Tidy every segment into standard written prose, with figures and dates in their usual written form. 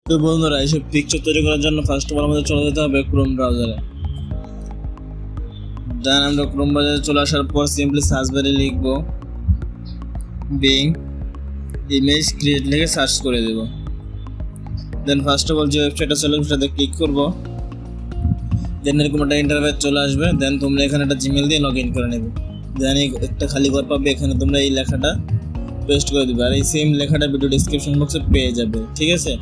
তো বন্ধুরা, এইসব পিকচার তৈরি করার জন্য ফার্স্ট অফ অল আমাদের চলে যেতে হবে ক্রোম ব্রাউজারে। দেন আমরা ক্রোম ব্রাউজারে চলে আসার পর সিম্পলি সার্চ বারে লিখবো বিং ইমেজ ক্রিয়েট লিখে সার্চ করে দেব। দেন ফার্স্ট অফ অল যে ওয়েবসাইটটা চলে সেটাতে ক্লিক করবো। দেন এরকম একটা ইন্টারফেস চলে আসবে। দেন তোমরা এখানে একটা জিমেল দিয়ে লগ ইন করে নেবে। দেন একটা খালি ঘর পাবে, এখানে তোমরা এই লেখাটা পেস্ট করে দেবে, আর এই সেম লেখাটা ভিডিও ডিসক্রিপশন বক্সে পেয়ে যাবে, ঠিক আছে।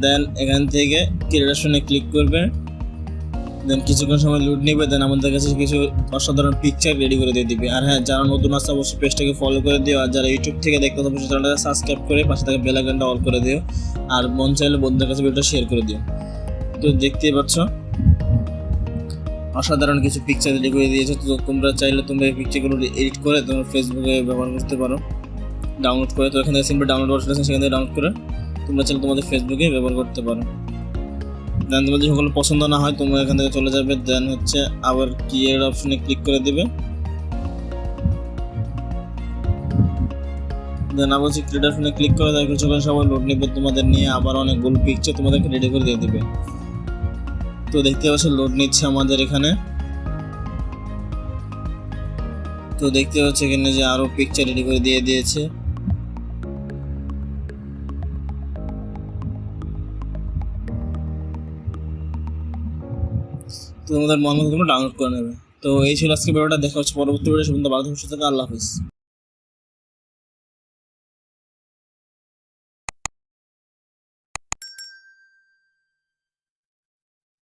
দেন এখান থেকে ক্রিয়েট অপশনে ক্লিক করবে। দেন কিছুক্ষণ সময় লোড নেবে। দেন আমাদের কাছে কিছু অসাধারণ পিকচার রেডি করে দিয়ে দিবে। আর হ্যাঁ, যারা নতুন আসছে অবশ্যই পেজটাকে ফলো করে দিও, আর যারা ইউটিউব থেকে দেখতে অবশ্যই চ্যানেলটাকে সাবস্ক্রাইব করে পাশে থাকা বেল আইকনটা অল করে দিও, আর মন চাইলে বন্ধুদের কাছে ভিডিওটা শেয়ার করে দিও। তো দেখতেই পাচ্ছ অসাধারণ কিছু পিকচার রেডি করে দিয়েছে। তো তোমরা চাইলে তোমরা এই পিকচারগুলো এডিট করে তোমার ফেসবুকে ব্যবহার করতে পারো, ডাউনলোড করে। তো এখান থেকে সিম্পল ডাউনলোড অপশন আছে, সেখান থেকে ডাউনলোড করে তোমরা চাইলে তোমাদের ফেসবুকে ব্যবহার করতে পারো। দেন তোমাদের সকল পছন্দ না হয় তোমরা এখান থেকে চলে যাবে। দেন হচ্ছে আবার ক্রিয়েট অপশনে ক্লিক করে দিবে। দেন আবার ক্রিয়েট অপশনে ক্লিক করে দেওয়ার কিছুক্ষণ সবাই লোড নেবে, তোমাদের নিয়ে আবার অনেকগুলো পিকচার তোমাদেরকে রেডি করে দিয়ে দিবে। তো দেখতে পাচ্ছ লোড নিচ্ছে আমাদের এখানে। তো দেখতে পাচ্ছ এখানে যে আরো পিকচার রেডি করে দিয়ে দিয়েছে। তো তোমাদের মন মতো তোমরা ডাউনলোড করে নেবে। তো এই ছিল আজকে ভিডিওটা, দেখা হচ্ছে পরবর্তী ভিডিও। সুন্দর ভালো থাকো, সুস্থ থাকো, আল্লাহ হাফিজ।